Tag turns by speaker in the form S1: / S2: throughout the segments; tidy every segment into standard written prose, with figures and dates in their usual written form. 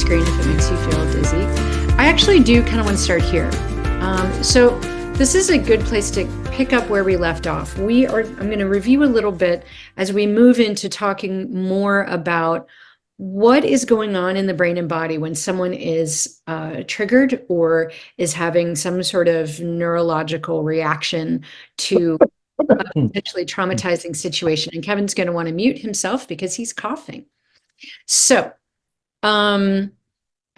S1: screen if it makes you feel dizzy. I actually do kind of want to start here. So this is a good place to pick up where we left off. I'm going to review a little bit as we move into talking more about what is going on in the brain and body when someone is triggered or is having some sort of neurological reaction to a potentially traumatizing situation. And Kevin's going to want to mute himself because he's coughing. So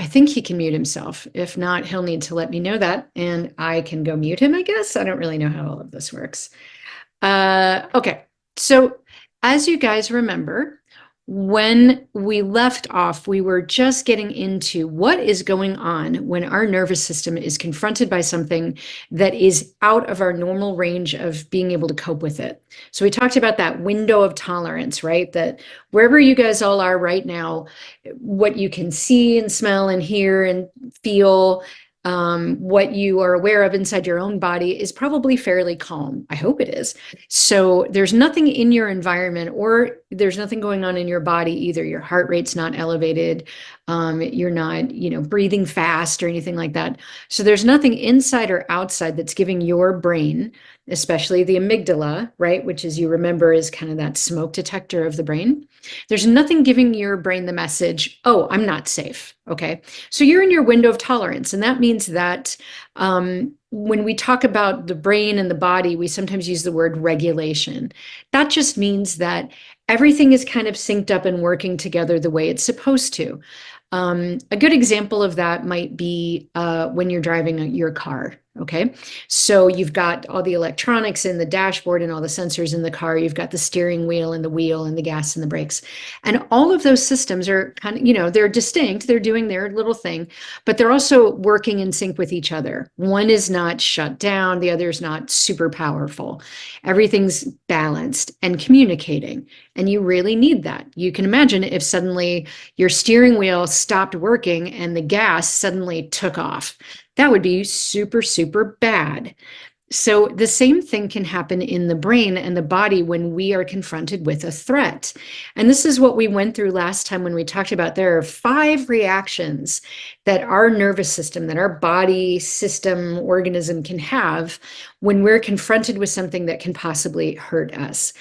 S1: I think he can mute himself. If not, he'll need to let me know that, and I can go mute him, I guess. I don't really know how all of this works. Okay, so as you guys remember, when we left off, we were just getting into what is going on when our nervous system is confronted by something that is out of our normal range of being able to cope with it. So we talked about that window of tolerance, right? That wherever you guys all are right now, what you can see and smell and hear and feel, what you are aware of inside your own body is probably fairly calm. I hope it is. So there's nothing in your environment, or there's nothing going on in your body either. Your heart rate's not elevated. You're not, breathing fast or anything like that. So there's nothing inside or outside that's giving your brain, especially the amygdala, right, which, as you remember, is kind of that smoke detector of the brain. There's nothing giving your brain the message, oh, I'm not safe. Okay. So you're in your window of tolerance. And that means that when we talk about the brain and the body, we sometimes use the word regulation. That just means that everything is kind of synced up and working together the way it's supposed to. A good example of that might be when you're driving your car. Okay, so you've got all the electronics in the dashboard and all the sensors in the car. You've got the steering wheel and the wheel and the gas and the brakes. And all of those systems are kind of, they're distinct. They're doing their little thing, but they're also working in sync with each other. One is not shut down. The other is not super powerful. Everything's balanced and communicating. And you really need that. You can imagine if suddenly your steering wheel stopped working and the gas suddenly took off. That would be super, super bad. So the same thing can happen in the brain and the body when we are confronted with a threat. And this is what we went through last time when we talked about there are 5 reactions that our nervous system, that our body system organism can have when we're confronted with something that can possibly hurt us.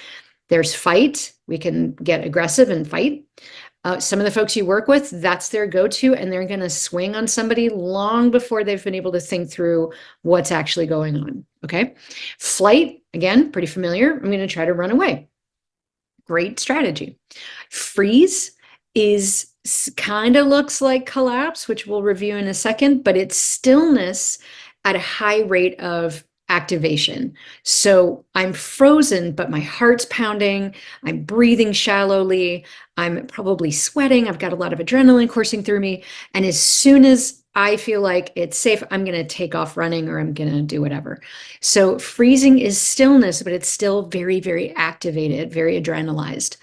S1: There's fight. We can get aggressive and fight. Some of the folks you work with, that's their go-to, and they're going to swing on somebody long before they've been able to think through what's actually going on. Okay. Flight, again, pretty familiar. I'm going to try to run away. Great strategy. Freeze is kind of looks like collapse, which we'll review in a second, but it's stillness at a high rate of activation. So I'm frozen, but my heart's pounding. I'm breathing shallowly. I'm probably sweating. I've got a lot of adrenaline coursing through me. And as soon as I feel like it's safe, I'm going to take off running, or I'm going to do whatever. So freezing is stillness, but it's still very, very activated, very adrenalized.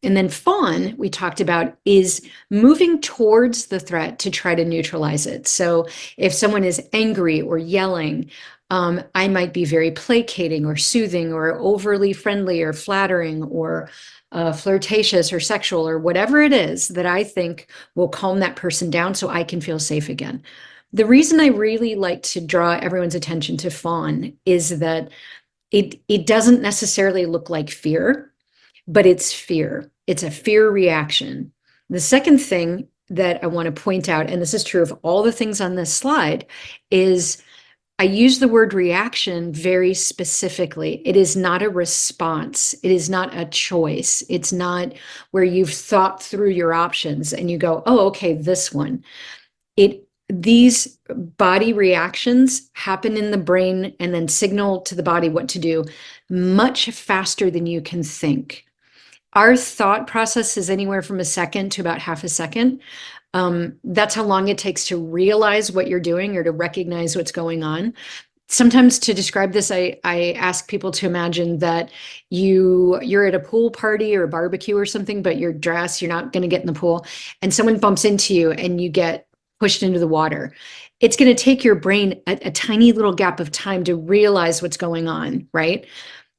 S1: And then fawn, we talked about, is moving towards the threat to try to neutralize it. So if someone is angry or yelling, I might be very placating or soothing or overly friendly or flattering or flirtatious or sexual or whatever it is that I think will calm that person down so I can feel safe again. The reason I really like to draw everyone's attention to fawn is that it doesn't necessarily look like fear, but it's fear. It's a fear reaction. The second thing that I want to point out, and this is true of all the things on this slide, is I use the word reaction very specifically. It is not a response. It is not a choice. It's not where you've thought through your options and you go, oh, okay, this one. These body reactions happen in the brain and then signal to the body what to do much faster than you can think. Our thought process is anywhere from a second to about half a second. That's how long it takes to realize what you're doing or to recognize what's going on. Sometimes to describe this, I ask people to imagine that you're at a pool party or a barbecue or something, but you're dressed, you're not going to get in the pool, and someone bumps into you and you get pushed into the water. It's going to take your brain a tiny little gap of time to realize what's going on, right?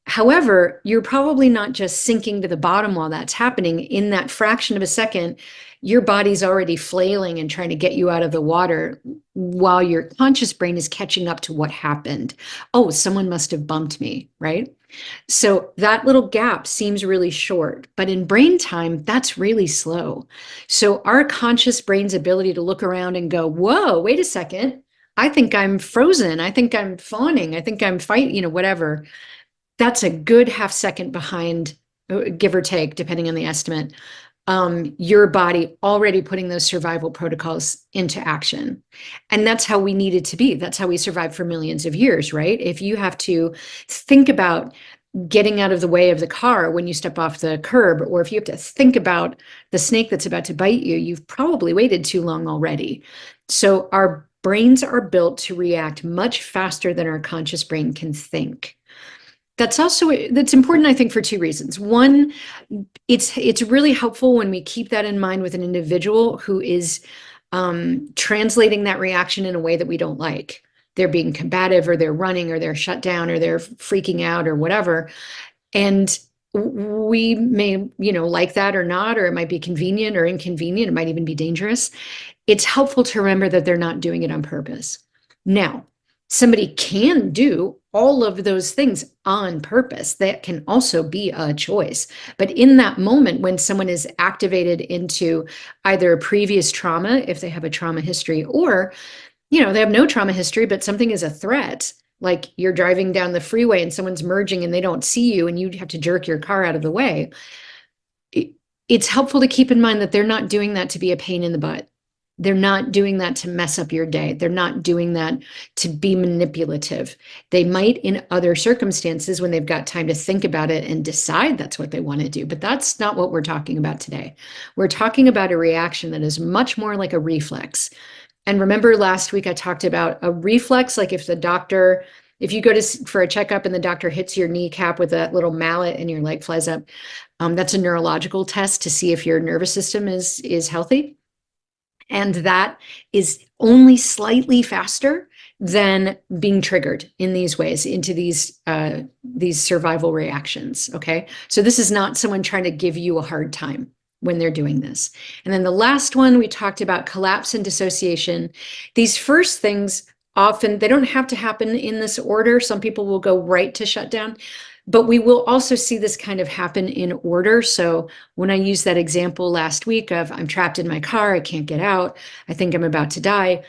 S1: However, you're probably not just sinking to the bottom while that's happening. In that fraction of a second, your body's already flailing and trying to get you out of the water while your conscious brain is catching up to what happened. Oh, someone must have bumped me, right? So that little gap seems really short, but in brain time, that's really slow. So our conscious brain's ability to look around and go, whoa, wait a second. I think I'm frozen. I think I'm fawning. I think I'm fighting, whatever. That's a good half second behind, give or take, depending on the estimate, your body already putting those survival protocols into action. And that's how we need it to be. That's how we survived for millions of years, right? If you have to think about getting out of the way of the car when you step off the curb, or if you have to think about the snake that's about to bite you, you've probably waited too long already. So our brains are built to react much faster than our conscious brain can think. That's important, I think, for two reasons. One, it's really helpful when we keep that in mind with an individual who is translating that reaction in a way that we don't like. They're being combative, or they're running, or they're shut down, or they're freaking out, or whatever. And we may, like that or not, or it might be convenient or inconvenient. It might even be dangerous. It's helpful to remember that they're not doing it on purpose. Now, somebody can do all of those things on purpose. That can also be a choice. But in that moment, when someone is activated into either a previous trauma, if they have a trauma history, or, they have no trauma history, but something is a threat, like you're driving down the freeway and someone's merging and they don't see you and you have to jerk your car out of the way, it's helpful to keep in mind that they're not doing that to be a pain in the butt. They're not doing that to mess up your day. They're not doing that to be manipulative. They might in other circumstances when they've got time to think about it and decide that's what they want to do, but that's not what we're talking about today. We're talking about a reaction that is much more like a reflex. And remember last week I talked about a reflex, like if you go for a checkup and the doctor hits your kneecap with that little mallet and your leg flies up, that's a neurological test to see if your nervous system is healthy. And that is only slightly faster than being triggered in these ways into these survival reactions. Okay, so this is not someone trying to give you a hard time when they're doing this. And then the last one, we talked about collapse and dissociation. These first things often, they don't have to happen in this order. Some people will go right to shutdown, but we will also see this kind of happen in order. So when I used that example last week of I'm trapped in my car, I can't get out, I think I'm about to die,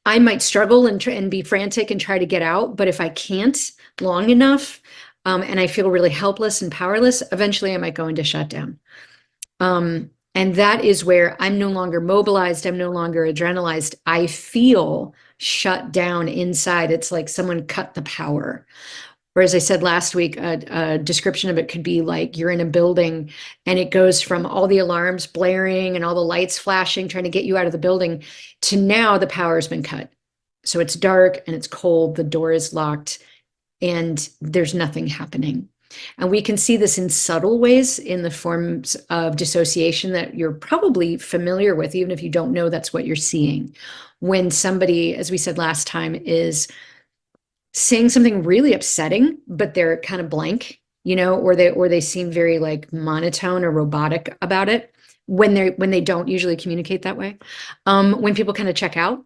S1: I might struggle and be frantic and try to get out. But if I can't long enough, and I feel really helpless and powerless, eventually I might go into shutdown. And that is where I'm no longer mobilized. I'm no longer adrenalized. I feel shut down inside. It's like someone cut the power. Or as I said last week, a description of it could be like you're in a building and it goes from all the alarms blaring and all the lights flashing, trying to get you out of the building, to now the power has been cut. So it's dark and it's cold, the door is locked, and there's nothing happening. And we can see this in subtle ways in the forms of dissociation that you're probably familiar with, even if you don't know that's what you're seeing. When somebody, as we said last time, is saying something really upsetting, but they're kind of blank, or they seem very like monotone or robotic about it when they don't usually communicate that way. When people kind of check out,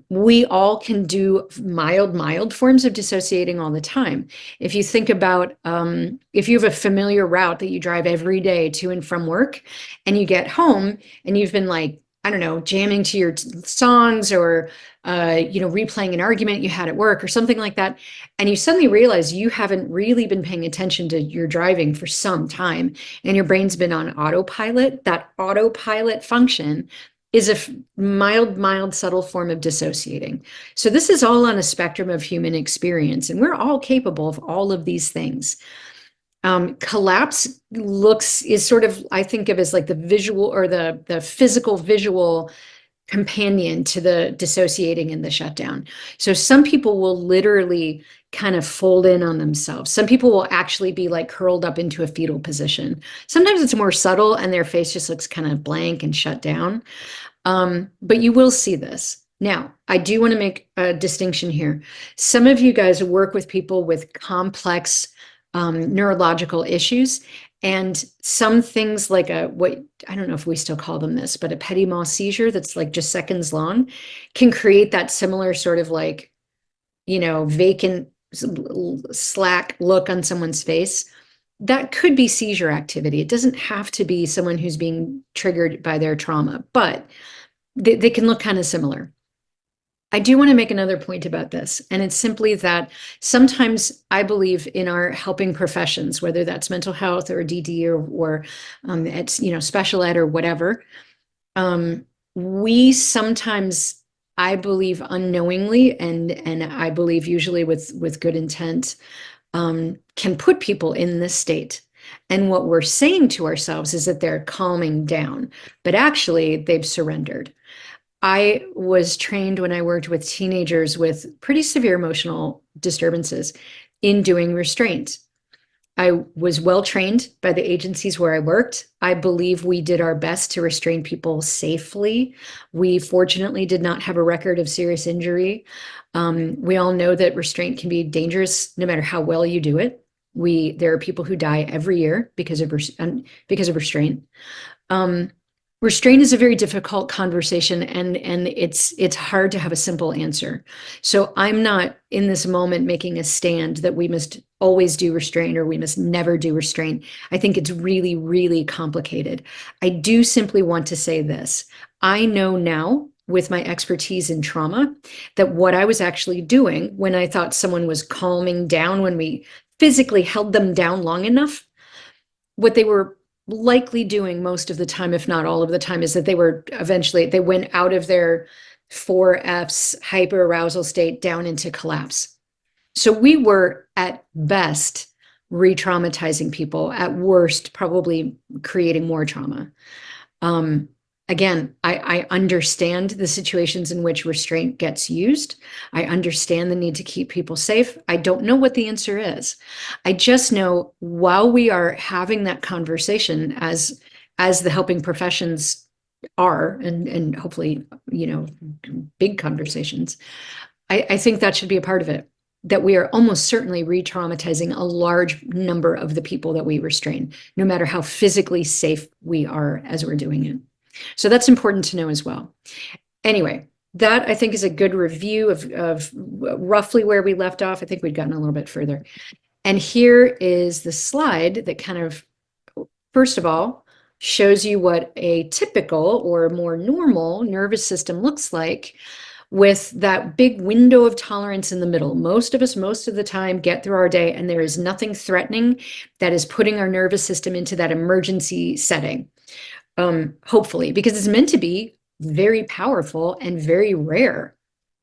S1: we all can do mild forms of dissociating all the time. If you think about, if you have a familiar route that you drive every day to and from work, and you get home and you've been like, I don't know, jamming to your songs, or, replaying an argument you had at work or something like that. And you suddenly realize you haven't really been paying attention to your driving for some time, and your brain's been on autopilot. That autopilot function is a mild, subtle form of dissociating. So this is all on a spectrum of human experience, and we're all capable of all of these things. Collapse is sort of, I think of as like the visual or the physical visual companion to the dissociating and the shutdown. So some people will literally kind of fold in on themselves. Some people will actually be like curled up into a fetal position. Sometimes it's more subtle and their face just looks kind of blank and shut down. But you will see this. Now, I do want to make a distinction here. Some of you guys work with people with complex neurological issues, and some things like what I don't know if we still call them this, but a petit mal seizure that's like just seconds long can create that similar sort of like, vacant, slack look on someone's face. That could be seizure activity. It doesn't have to be someone who's being triggered by their trauma, but they can look kind of similar. I do want to make another point about this, and it's simply that sometimes I believe in our helping professions, whether that's mental health or DD or it's special ed or whatever. We sometimes, I believe, unknowingly, and I believe usually with good intent, can put people in this state. And what we're saying to ourselves is that they're calming down, but actually they've surrendered. I was trained when I worked with teenagers with pretty severe emotional disturbances in doing restraint. I was well trained by the agencies where I worked. I believe we did our best to restrain people safely. We fortunately did not have a record of serious injury. We all know that restraint can be dangerous no matter how well you do it. There are people who die every year because of restraint. Restraint is a very difficult conversation, and it's hard to have a simple answer. So I'm not in this moment making a stand that we must always do restraint or we must never do restraint. I think it's really, really complicated. I do simply want to say this. I know now, with my expertise in trauma, that what I was actually doing when I thought someone was calming down, when we physically held them down long enough, what they were likely doing most of the time, if not all of the time, is that they went out of their 4Fs hyperarousal state down into collapse. So we were at best re-traumatizing people, at worst probably creating more trauma. Again, I understand the situations in which restraint gets used. I understand the need to keep people safe. I don't know what the answer is. I just know while we are having that conversation, as the helping professions are, and hopefully, big conversations, I think that should be a part of it. That we are almost certainly re-traumatizing a large number of the people that we restrain, no matter how physically safe we are as we're doing it. So that's important to know as well. Anyway, that I think is a good review of roughly where we left off. I think we'd gotten a little bit further. And here is the slide that kind of, first of all, shows you what a typical or more normal nervous system looks like, with that big window of tolerance in the middle. Most of us, most of the time, get through our day and there is nothing threatening that is putting our nervous system into that emergency setting. Hopefully, because it's meant to be very powerful and very rare,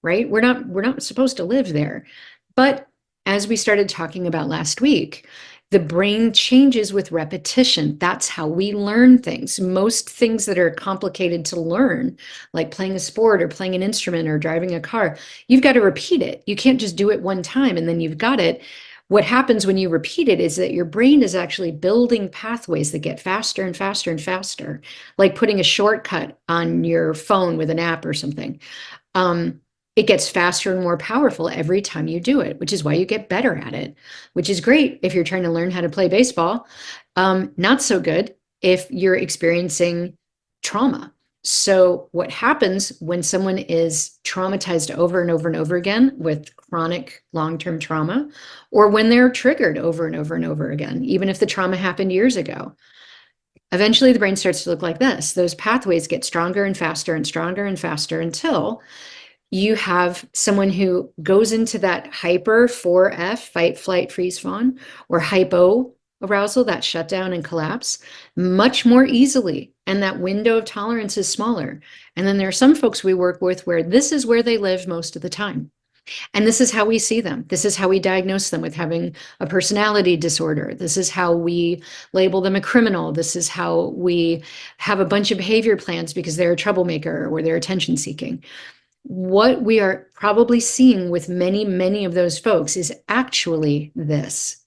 S1: right? We're not supposed to live there. But as we started talking about last week, the brain changes with repetition. That's how we learn things. Most things that are complicated to learn, like playing a sport or playing an instrument or driving a car, you've got to repeat it. You can't just do it one time and then you've got it. What happens when you repeat it is that your brain is actually building pathways that get faster and faster and faster, like putting a shortcut on your phone with an app or something. It gets faster and more powerful every time you do it, which is why you get better at it, which is great if you're trying to learn how to play baseball. Not so good if you're experiencing trauma. So what happens when someone is traumatized over and over and over again with chronic long-term trauma, or when they're triggered over and over and over again, even if the trauma happened years ago, eventually the brain starts to look like this. Those pathways get stronger and faster and stronger and faster until you have someone who goes into that hyper 4F, fight, flight, freeze, fawn, or hypo arousal, that shutdown and collapse, much more easily. And that window of tolerance is smaller. And then there are some folks we work with where this is where they live most of the time. And this is how we see them. This is how we diagnose them with having a personality disorder. This is how we label them a criminal. This is how we have a bunch of behavior plans because they're a troublemaker or they're attention seeking. What we are probably seeing with many, many of those folks is actually this.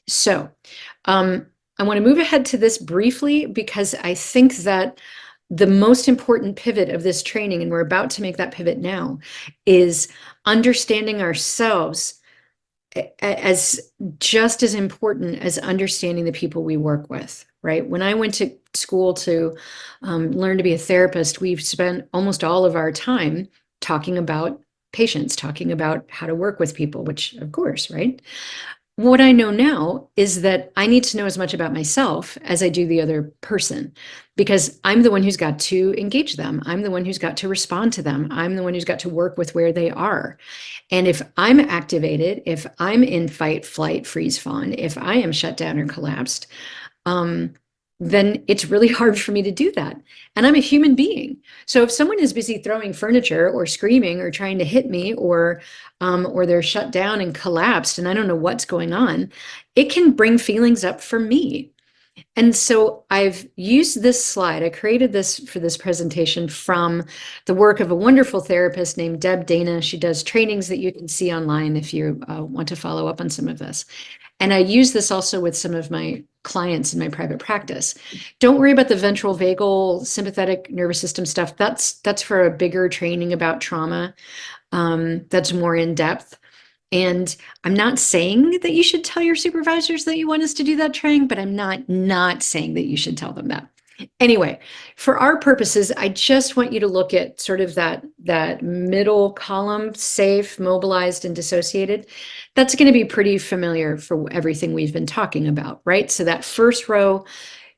S1: So I want to move ahead to this briefly because I think that the most important pivot of this training, and we're about to make that pivot now, is understanding ourselves as just as important as understanding the people we work with, right? When I went to school to learn to be a therapist, we've spent almost all of our time talking about patients, talking about how to work with people, which of course, right? What I know now is that I need to know as much about myself as I do the other person, because I'm the one who's got to engage them. I'm the one who's got to respond to them. I'm the one who's got to work with where they are. And if I'm activated, if I'm in fight, flight, freeze, fawn, if I am shut down or collapsed, um, then it's really hard for me to do that. And I'm a human being. So if someone is busy throwing furniture or screaming or trying to hit me, or they're shut down and collapsed and I don't know what's going on, it can bring feelings up for me. And so I've used this slide. I created this for this presentation from the work of a wonderful therapist named Deb Dana. She does trainings that you can see online if you want to follow up on some of this. And I use this also with some of my clients in my private practice. Don't worry about the ventral vagal sympathetic nervous system stuff. That's for a bigger training about trauma. That's more in depth. And I'm not saying that you should tell your supervisors that you want us to do that training, but I'm not saying that you should tell them that. Anyway, for our purposes, I just want you to look at sort of that middle column, safe, mobilized, and dissociated. That's going to be pretty familiar for everything we've been talking about, right? So that first row,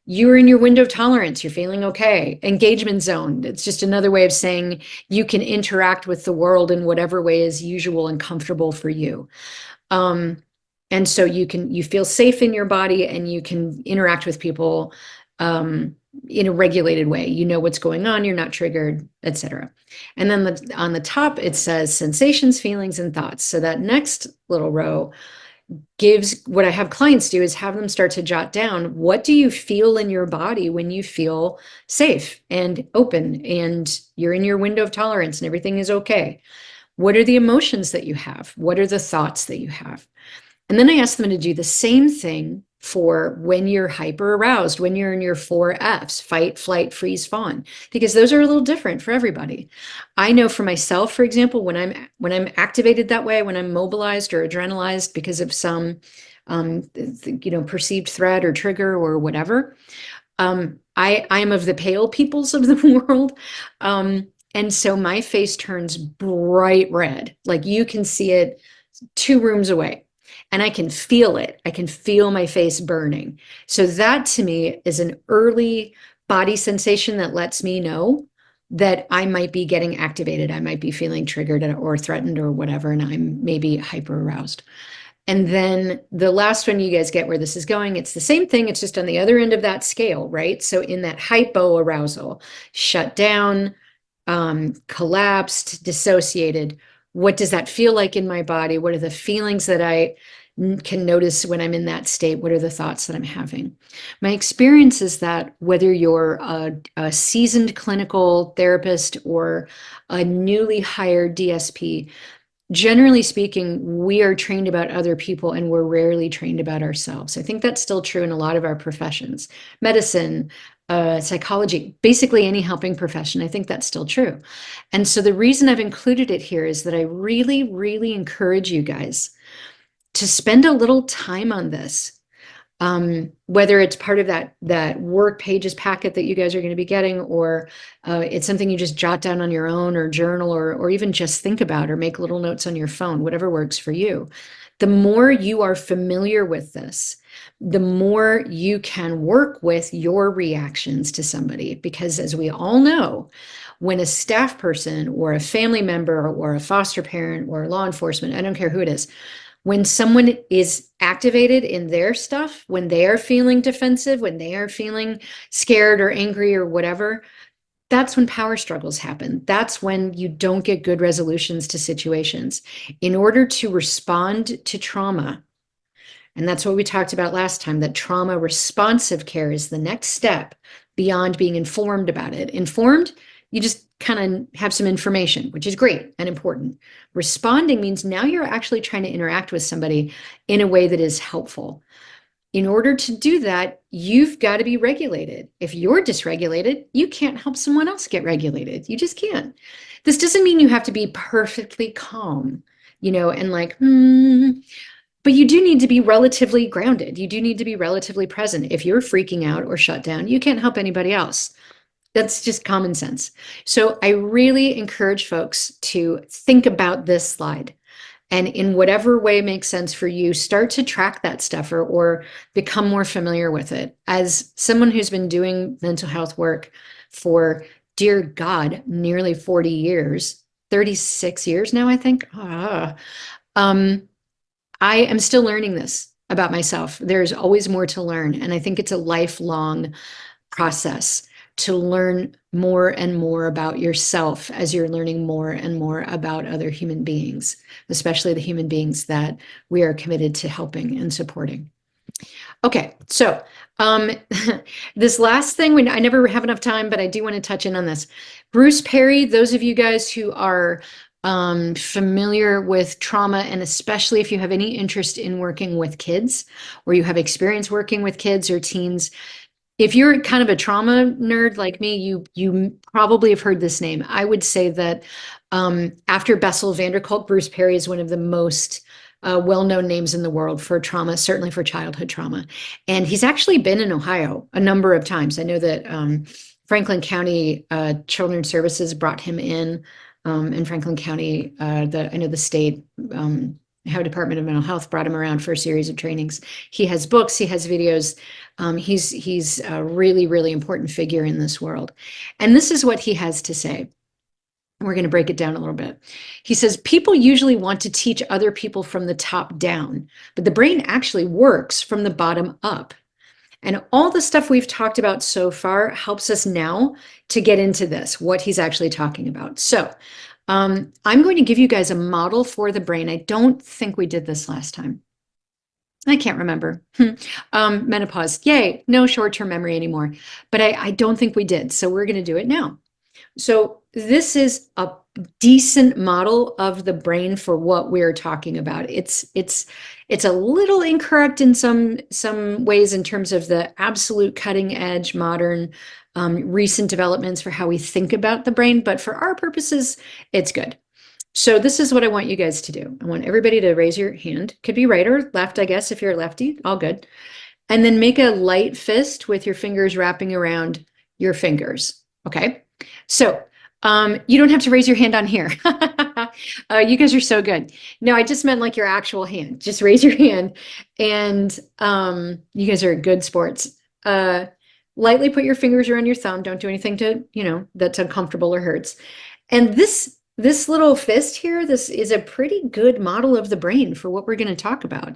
S1: you're in your window of tolerance, you're feeling okay. Engagement zone, it's just another way of saying you can interact with the world in whatever way is usual and comfortable for you. And so you feel safe in your body and you can interact with people in a regulated way. You know what's going on, you're not triggered, etc. And then on the top, it says sensations, feelings, and thoughts. So that next little row gives, what I have clients do is have them start to jot down, what do you feel in your body when you feel safe and open and you're in your window of tolerance and everything is okay? What are the emotions that you have? What are the thoughts that you have? And then I ask them to do the same thing for when you're hyper aroused, when you're in your 4Fs, fight, flight, freeze, fawn, because those are a little different for everybody. I know for myself, for example, when I'm activated that way, when I'm mobilized or adrenalized because of some perceived threat or trigger or whatever, I'm of the pale peoples of the world. And so my face turns bright red, like you can see it 2 rooms away. And I can feel it. I can feel my face burning. So that to me is an early body sensation that lets me know that I might be getting activated. I might be feeling triggered or threatened or whatever, and I'm maybe hyper aroused. And then the last one, you guys get where this is going. It's the same thing. It's just on the other end of that scale, right? So in that hypo arousal, shut down, collapsed, dissociated, what does that feel like in my body? What are the feelings that I can notice when I'm in that state? What are the thoughts that I'm having? My experience is that whether you're a seasoned clinical therapist or a newly hired DSP, generally speaking, we are trained about other people and we're rarely trained about ourselves. I think that's still true in a lot of our professions, medicine, psychology, basically any helping profession. I think that's still true. And so the reason I've included it here is that I really, really encourage you guys to spend a little time on this. Whether it's part of that work pages packet that you guys are going to be getting, or it's something you just jot down on your own or journal, or even just think about or make little notes on your phone, whatever works for you. The more you are familiar with this, the more you can work with your reactions to somebody. Because as we all know, when a staff person or a family member or a foster parent or law enforcement, I don't care who it is, when someone is activated in their stuff, when they are feeling defensive, when they are feeling scared or angry or whatever, that's when power struggles happen. That's when you don't get good resolutions to situations. In order to respond to trauma, and that's what we talked about last time, that trauma responsive care is the next step beyond being informed about it. Informed, you just kind of have some information, which is great and important. Responding means now you're actually trying to interact with somebody in a way that is helpful. In order to do that, you've got to be regulated. If you're dysregulated, you can't help someone else get regulated. You just can't. This doesn't mean you have to be perfectly calm, and like, but you do need to be relatively grounded. You do need to be relatively present. If you're freaking out or shut down, you can't help anybody else. That's just common sense. So I really encourage folks to think about this slide. And in whatever way makes sense for you, start to track that stuff or become more familiar with it. As someone who's been doing mental health work for, dear God, nearly 40 years, 36 years now, I think. I am still learning this about myself. There's always more to learn. And I think it's a lifelong process to learn more and more about yourself as you're learning more and more about other human beings, especially the human beings that we are committed to helping and supporting. Okay, so this last thing, I never have enough time, but I do want to touch in on this. Bruce Perry, those of you guys who are familiar with trauma, and especially if you have any interest in working with kids, or you have experience working with kids or teens, if you're kind of a trauma nerd like me, you probably have heard this name. I would say that after Bessel van der Kolk, Bruce Perry is one of the most well-known names in the world for trauma, certainly for childhood trauma. And he's actually been in Ohio a number of times. I know that Franklin County Children's Services brought him in Franklin County. I know the state Ohio Department of Mental Health brought him around for a series of trainings. He has books, he has videos. He's a really, really important figure in this world. And this is what he has to say. We're going to break it down a little bit. He says, people usually want to teach other people from the top down, but the brain actually works from the bottom up. And all the stuff we've talked about so far helps us now to get into this, what he's actually talking about. So I'm going to give you guys a model for the brain. I don't think we did this last time. I can't remember. Menopause. Yay, no short-term memory anymore. But I don't think we did. So we're going to do it now. So this is a decent model of the brain for what we're talking about. It's a little incorrect in some ways in terms of the absolute cutting edge modern recent developments for how we think about the brain, but for our purposes, it's good. So this is what I want you guys to do. I want everybody to raise your hand. Could be right or left, I guess, if you're a lefty, all good. And then make a light fist with your fingers wrapping around your fingers. Okay. So you don't have to raise your hand on here. You guys are so good. No, I just meant like your actual hand. Just raise your hand. And you guys are good sports. Lightly put your fingers around your thumb. Don't do anything to, that's uncomfortable or hurts. And this little fist here, this is a pretty good model of the brain for what we're going to talk about.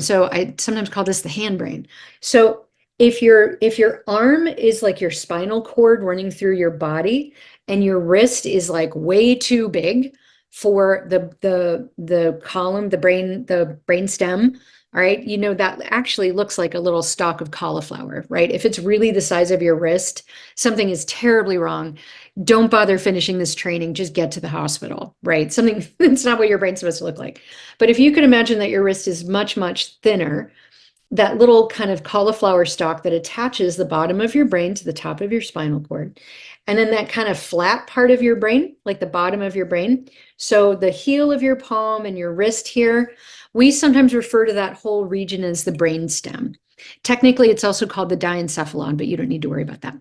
S1: So I sometimes call this the hand brain. So if your arm is like your spinal cord running through your body and your wrist is like way too big for the column, the brain stem, all right, that actually looks like a little stalk of cauliflower, right? If it's really the size of your wrist, something is terribly wrong. Don't bother finishing this training, just get to the hospital, right? Something that's not what your brain's supposed to look like. But if you could imagine that your wrist is much, much thinner, that little kind of cauliflower stalk that attaches the bottom of your brain to the top of your spinal cord. And then that kind of flat part of your brain, like the bottom of your brain. So the heel of your palm and your wrist here, we sometimes refer to that whole region as the brain stem. Technically, it's also called the diencephalon, but you don't need to worry about that.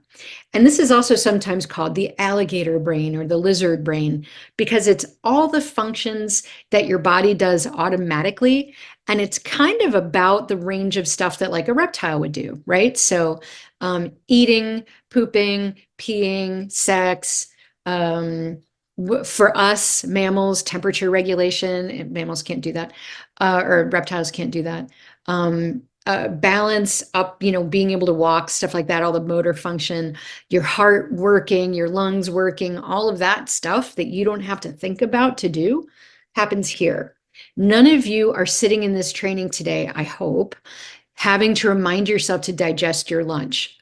S1: And this is also sometimes called the alligator brain or the lizard brain because it's all the functions that your body does automatically. And it's kind of about the range of stuff that like a reptile would do, right? So eating, pooping, peeing, sex, for us, mammals, temperature regulation, mammals can't do that, or reptiles can't do that. Balance up, being able to walk, stuff like that, all the motor function, your heart working, your lungs working, all of that stuff that you don't have to think about to do happens here. None of you are sitting in this training today, I hope, having to remind yourself to digest your lunch,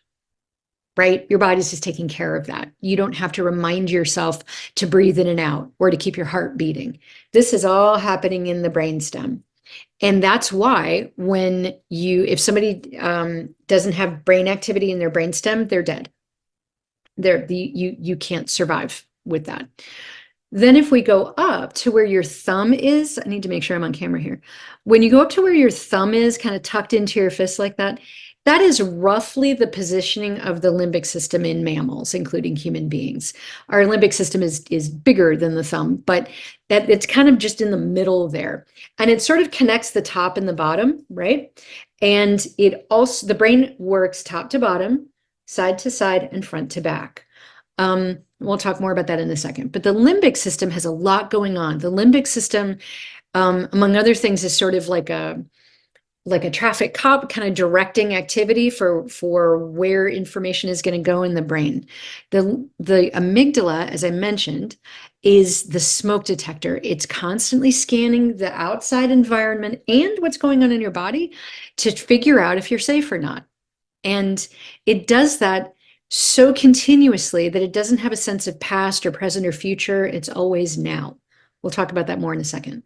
S1: right? Your body's just taking care of that. You don't have to remind yourself to breathe in and out or to keep your heart beating. This is all happening in the brainstem. And that's why if somebody doesn't have brain activity in their brainstem, they're dead. You can't survive with that. Then if we go up to where your thumb is, I need to make sure I'm on camera here. When you go up to where your thumb is, kind of tucked into your fist like that, that is roughly the positioning of the limbic system in mammals, including human beings. Our limbic system is bigger than the thumb, but it's kind of just in the middle there. And it sort of connects the top and the bottom, right? And the brain works top to bottom, side to side, and front to back. We'll talk more about that in a second. But the limbic system has a lot going on. The limbic system, among other things, is sort of like a traffic cop, kind of directing activity for where information is going to go in the brain. The amygdala, as I mentioned, is the smoke detector. It's constantly scanning the outside environment and what's going on in your body to figure out if you're safe or not. And it does that so continuously that it doesn't have a sense of past or present or future. It's always now. We'll talk about that more in a second.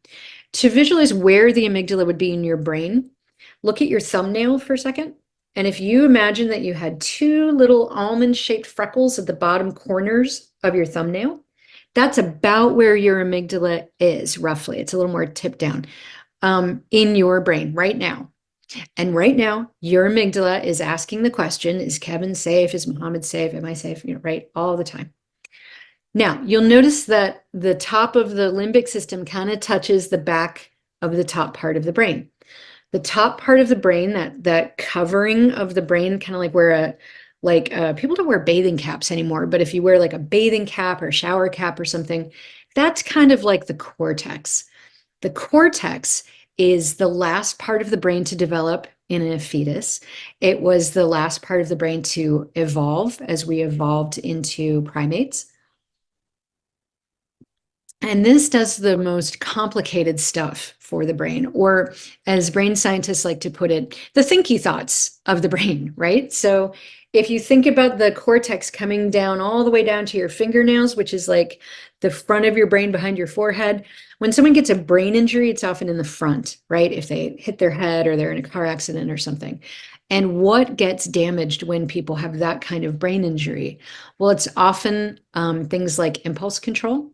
S1: To visualize where the amygdala would be in your brain, look at your thumbnail for a second. And if you imagine that you had two little almond-shaped freckles at the bottom corners of your thumbnail, that's about where your amygdala is, roughly. It's a little more tipped down in your brain right now. And right now, your amygdala is asking the question, is Kevin safe? Is Muhammad safe? Am I safe? Right? All the time. Now, you'll notice that the top of the limbic system kind of touches the back of the top part of the brain. The top part of the brain, that covering of the brain, kind of like where people don't wear bathing caps anymore, but if you wear like a bathing cap or shower cap or something, that's kind of like the cortex. The cortex is the last part of the brain to develop in a fetus. It was the last part of the brain to evolve as we evolved into primates. And this does the most complicated stuff for the brain, or as brain scientists like to put it, the thinky thoughts of the brain, right? So if you think about the cortex coming down all the way down to your fingernails, which is like the front of your brain behind your forehead, when someone gets a brain injury, it's often in the front, right? If they hit their head or they're in a car accident or something. And what gets damaged when people have that kind of brain injury? Well, it's often things like impulse control,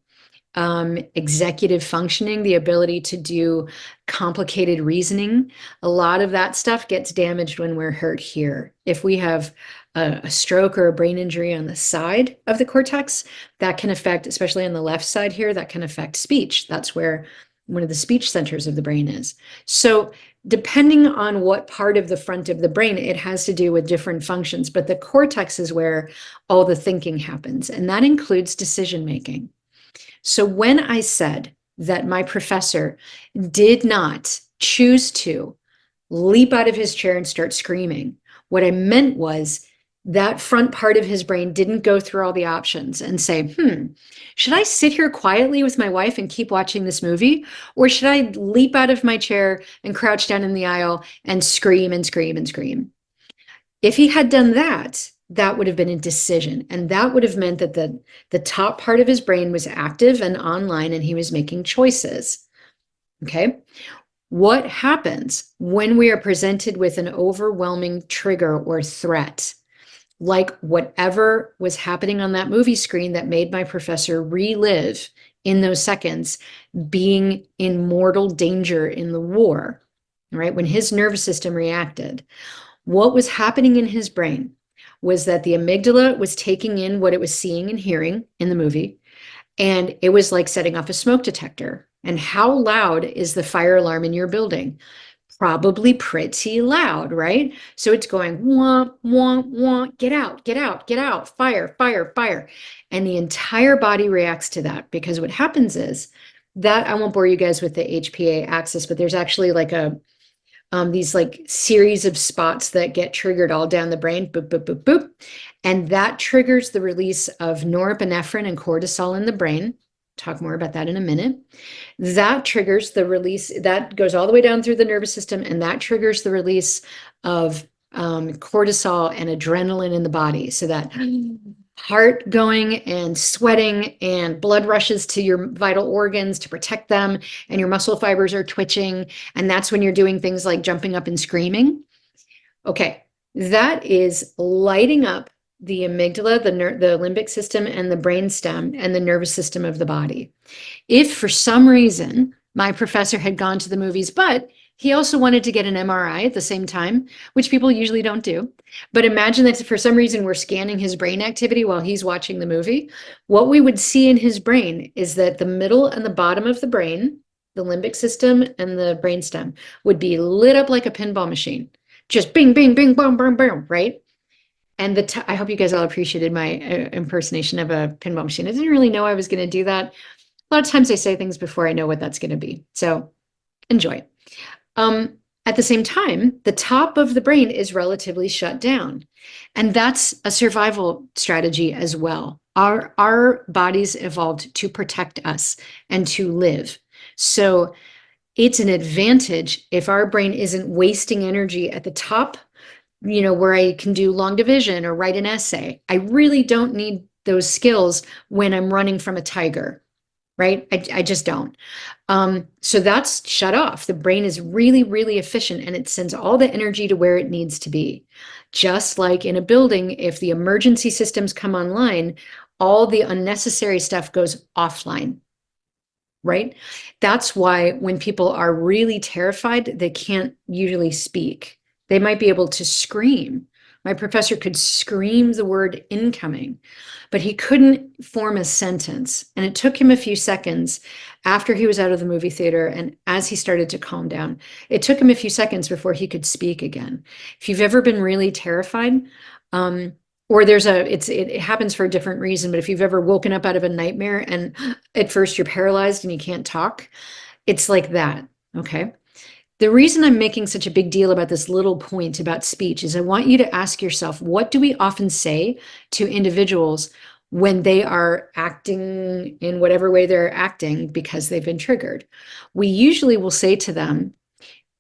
S1: executive functioning, the ability to do complicated reasoning. A lot of that stuff gets damaged when we're hurt here. If we have a stroke or a brain injury on the side of the cortex, that can affect, especially on the left side here, that can affect speech. That's where one of the speech centers of the brain is. So depending on what part of the front of the brain, it has to do with different functions, but the cortex is where all the thinking happens, and that includes decision making. So when I said that my professor did not choose to leap out of his chair and start screaming, what I meant was that front part of his brain didn't go through all the options and say, should I sit here quietly with my wife and keep watching this movie? Or should I leap out of my chair and crouch down in the aisle and scream and scream and scream? If he had done that, that would have been a decision. And that would have meant that the top part of his brain was active and online and he was making choices. Okay. What happens when we are presented with an overwhelming trigger or threat, like whatever was happening on that movie screen that made my professor relive in those seconds being in mortal danger in the war, right? When his nervous system reacted, what was happening in his brain was that the amygdala was taking in what it was seeing and hearing in the movie, and it was like setting off a smoke detector. And how loud is the fire alarm in your building? Probably pretty loud, right? So it's going, wah, wah, wah, get out, get out, get out, fire, fire, fire. And the entire body reacts to that, because what happens is that, I won't bore you guys with the HPA axis, but there's actually like these like series of spots that get triggered all down the brain, boop, boop, boop, boop. And that triggers the release of norepinephrine and cortisol in the brain. Talk more about that in a minute. That triggers the release, that goes all the way down through the nervous system, and that triggers the release of cortisol and adrenaline in the body. So that heart going and sweating and blood rushes to your vital organs to protect them, and your muscle fibers are twitching. And that's when you're doing things like jumping up and screaming. Okay, that is lighting up the amygdala, the limbic system, and the brainstem and the nervous system of the body. If for some reason my professor had gone to the movies, but he also wanted to get an MRI at the same time, which people usually don't do. But imagine that for some reason we're scanning his brain activity while he's watching the movie. What we would see in his brain is that the middle and the bottom of the brain, the limbic system and the brainstem, would be lit up like a pinball machine. Just bing, bing, bing, boom, boom, boom, right? And I hope you guys all appreciated my impersonation of a pinball machine. I didn't really know I was going to do that. A lot of times I say things before I know what that's going to be. So enjoy. At the same time, the top of the brain is relatively shut down. And that's a survival strategy as well. Our bodies evolved to protect us and to live. So it's an advantage if our brain isn't wasting energy at the top, where I can do long division or write an essay. I really don't need those skills when I'm running from a tiger, right? I just don't. So that's shut off. The brain is really, really efficient, and it sends all the energy to where it needs to be. Just like in a building, if the emergency systems come online, all the unnecessary stuff goes offline, right? That's why when people are really terrified, they can't usually speak. They might be able to scream. My professor could scream the word incoming, but he couldn't form a sentence. And it took him a few seconds after he was out of the movie theater and as he started to calm down. It took him a few seconds before he could speak again. If you've ever been really terrified, or it happens for a different reason, but if you've ever woken up out of a nightmare and at first you're paralyzed and you can't talk, it's like that, okay? The reason I'm making such a big deal about this little point about speech is I want you to ask yourself, what do we often say to individuals when they are acting in whatever way they're acting because they've been triggered? We usually will say to them,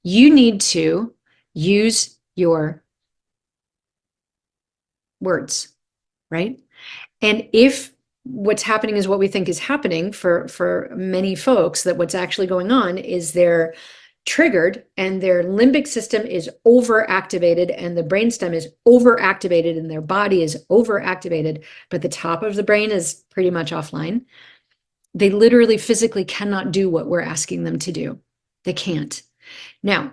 S1: you need to use your words, right? And if what's happening is what we think is happening for many folks, that what's actually going on is they're triggered and their limbic system is overactivated and the brainstem is overactivated and their body is overactivated, but the top of the brain is pretty much offline. They literally physically cannot do what we're asking them to do. They can't. Now,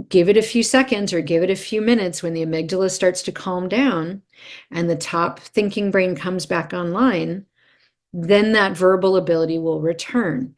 S1: give it a few seconds or give it a few minutes when the amygdala starts to calm down and the top thinking brain comes back online, then that verbal ability will return.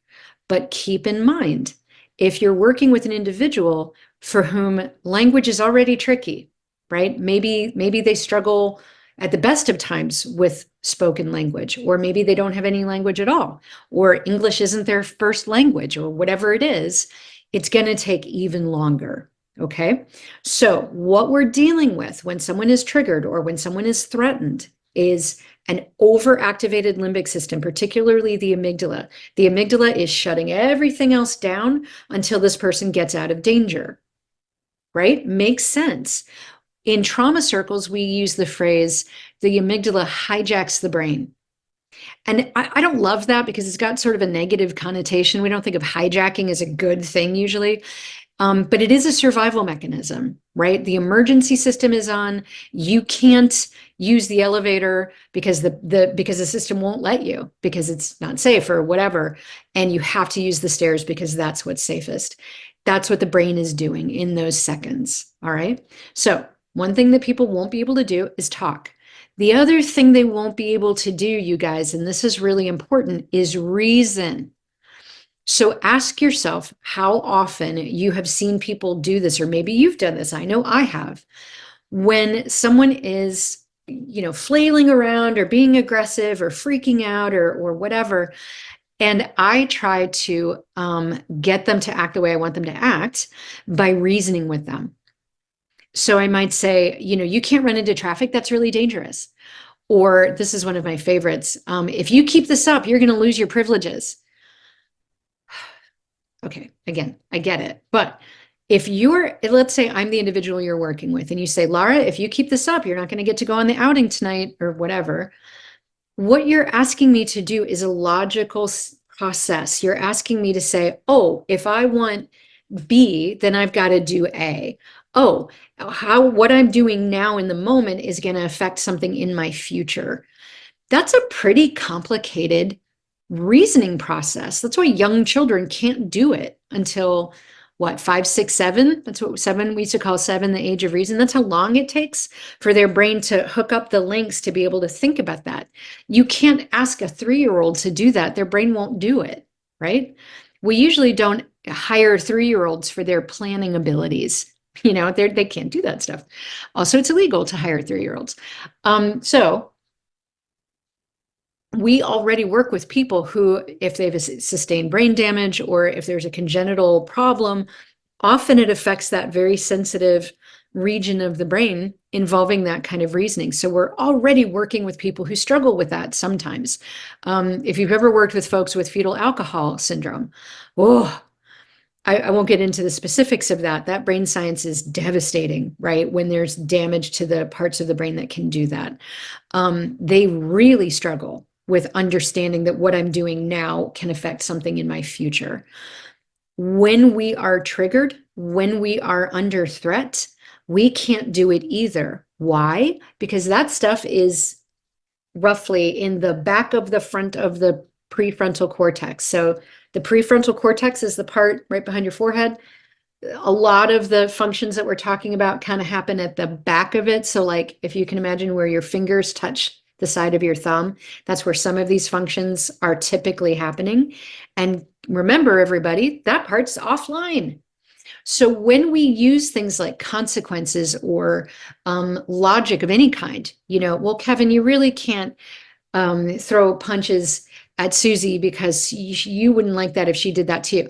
S1: But keep in mind, if you're working with an individual for whom language is already tricky, right? Maybe they struggle at the best of times with spoken language, or maybe they don't have any language at all, or English isn't their first language, or whatever it is, it's going to take even longer. Okay. So what we're dealing with when someone is triggered or when someone is threatened is an overactivated limbic system, particularly the amygdala. The amygdala is shutting everything else down until this person gets out of danger, right? Makes sense. In trauma circles, we use the phrase, the amygdala hijacks the brain. And I don't love that because it's got sort of a negative connotation. We don't think of hijacking as a good thing usually. But it is a survival mechanism, right? The emergency system is on. You can't use the elevator because the system won't let you because it's not safe or whatever. And you have to use the stairs because that's what's safest. That's what the brain is doing in those seconds. All right. So one thing that people won't be able to do is talk. The other thing they won't be able to do, you guys, and this is really important, is reason. So ask yourself how often you have seen people do this, or maybe you've done this. I know I have. When someone is, flailing around or being aggressive or freaking out or whatever, and I try to get them to act the way I want them to act by reasoning with them. So I might say, you can't run into traffic. That's really dangerous. Or this is one of my favorites. If you keep this up, you're going to lose your privileges. Okay, again, I get it. But let's say I'm the individual you're working with, and you say, Lara, if you keep this up, you're not going to get to go on the outing tonight or whatever. What you're asking me to do is a logical process. You're asking me to say, oh, if I want B, then I've got to do A. Oh, what I'm doing now in the moment is going to affect something in my future. That's a pretty complicated reasoning process. That's why young children can't do it until what, 5, 6, 7? That's what 7, we used to call 7 the age of reason. That's how long it takes for their brain to hook up the links to be able to think about that. You can't ask a 3-year-old to do that. Their brain won't do it, right? We usually don't hire 3-year-olds for their planning abilities. They can't do that stuff. Also, it's illegal to hire 3-year-olds. So we already work with people who, if they've sustained brain damage or if there's a congenital problem, often it affects that very sensitive region of the brain involving that kind of reasoning. So we're already working with people who struggle with that sometimes. If you've ever worked with folks with fetal alcohol syndrome, I won't get into the specifics of that. That brain science is devastating, right? When there's damage to the parts of the brain that can do that. They really struggle with understanding that what I'm doing now can affect something in my future. When we are triggered, when we are under threat, we can't do it either. Why? Because that stuff is roughly in the back of the front of the prefrontal cortex. So the prefrontal cortex is the part right behind your forehead. A lot of the functions that we're talking about kind of happen at the back of it. So like if you can imagine where your fingers touch the side of your thumb, that's where some of these functions are typically happening. And remember, everybody, that part's offline. So when we use things like consequences or logic of any kind, well, Kevin, you really can't throw punches at Susie because you wouldn't like that if she did that to you.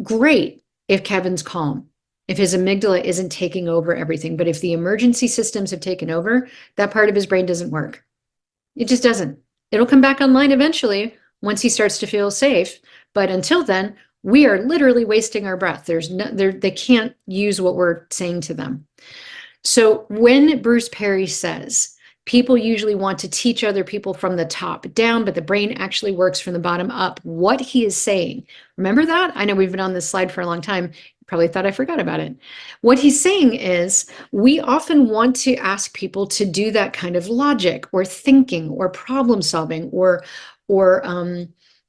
S1: Great if Kevin's calm, if his amygdala isn't taking over everything. But if the emergency systems have taken over, that part of his brain doesn't work. It just doesn't. It'll come back online eventually once he starts to feel safe. But until then, we are literally wasting our breath. They can't use what we're saying to them. So when Bruce Perry says, people usually want to teach other people from the top down, but the brain actually works from the bottom up, what he is saying, remember that? I know we've been on this slide for a long time. Probably thought I forgot about it. What he's saying is we often want to ask people to do that kind of logic or thinking or problem solving or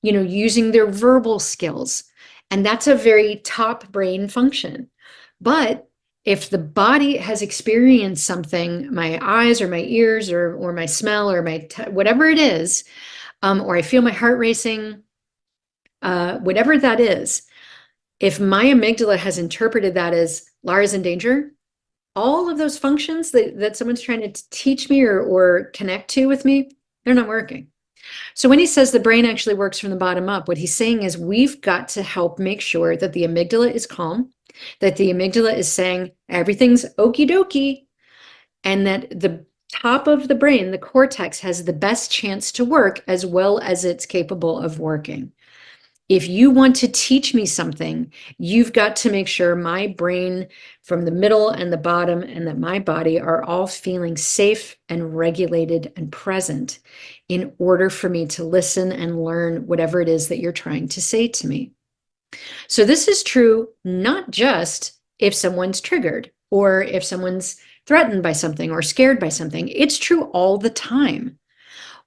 S1: using their verbal skills. And that's a very top brain function. But if the body has experienced something, my eyes or my ears or my smell or whatever it is, or I feel my heart racing, whatever that is, if my amygdala has interpreted that as Lara's in danger, all of those functions that someone's trying to teach me or connect to with me, they're not working. So when he says the brain actually works from the bottom up, what he's saying is we've got to help make sure that the amygdala is calm, that the amygdala is saying everything's okie dokie, and that the top of the brain, the cortex, has the best chance to work as well as it's capable of working. If you want to teach me something, you've got to make sure my brain from the middle and the bottom and that my body are all feeling safe and regulated and present in order for me to listen and learn whatever it is that you're trying to say to me. So this is true not just if someone's triggered or if someone's threatened by something or scared by something. It's true all the time.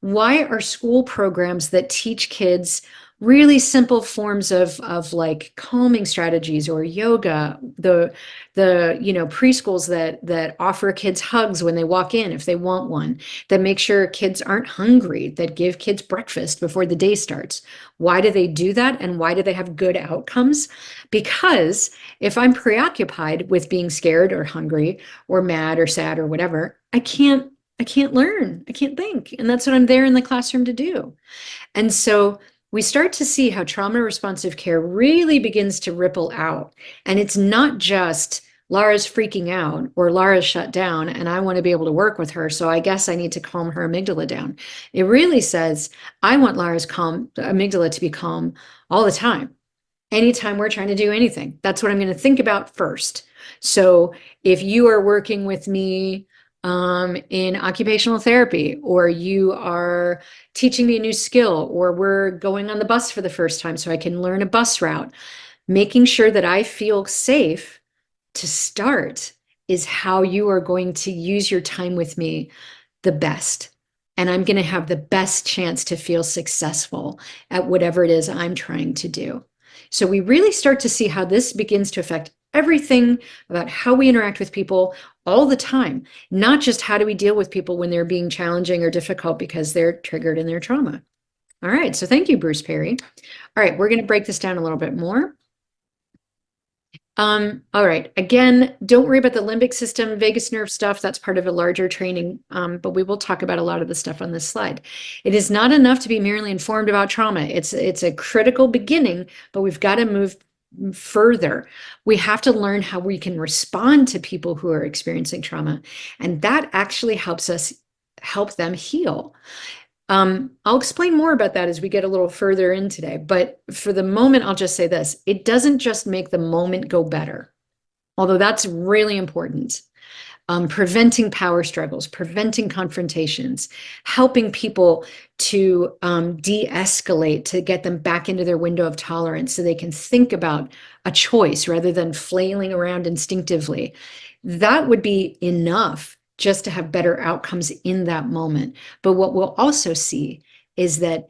S1: Why are school programs that teach kids really simple forms of like calming strategies or yoga, the preschools that offer kids hugs when they walk in if they want one, that make sure kids aren't hungry, that give kids breakfast before the day starts? Why do they do that, and why do they have good outcomes? Because if I'm preoccupied with being scared or hungry or mad or sad or whatever, I can't learn, I can't think. And that's what I'm there in the classroom to do. And so we start to see how trauma responsive care really begins to ripple out. And it's not just Lara's freaking out or Lara's shut down and I want to be able to work with her, so I guess I need to calm her amygdala down. It really says, I want Lara's amygdala to be calm all the time. anytime we're trying to do anything. That's what I'm going to think about first. So if you are working with me in occupational therapy, or you are teaching me a new skill, or we're going on the bus for the first time so I can learn a bus route, making sure that I feel safe to start is how you are going to use your time with me the best. And I'm going to have the best chance to feel successful at whatever it is I'm trying to do. So we really start to see how this begins to affect everything about how we interact with people all the time, not just how do we deal with people when they're being challenging or difficult because they're triggered in their trauma. All right, so thank you, Bruce Perry. All right, we're going to break this down a little bit more. All right. Again, don't worry about the limbic system, vagus nerve stuff. That's part of a larger training, but we will talk about a lot of the stuff on this slide. It is not enough to be merely informed about trauma. It's a critical beginning, but we've got to move further. We have to learn how we can respond to people who are experiencing trauma, and that actually helps us help them heal. I'll explain more about that as we get a little further in today, but for the moment, I'll just say this. It doesn't just make the moment go better, although that's really important. Preventing power struggles, preventing confrontations, helping people to de-escalate, to get them back into their window of tolerance so they can think about a choice rather than flailing around instinctively. That would be enough just to have better outcomes in that moment. But what we'll also see is that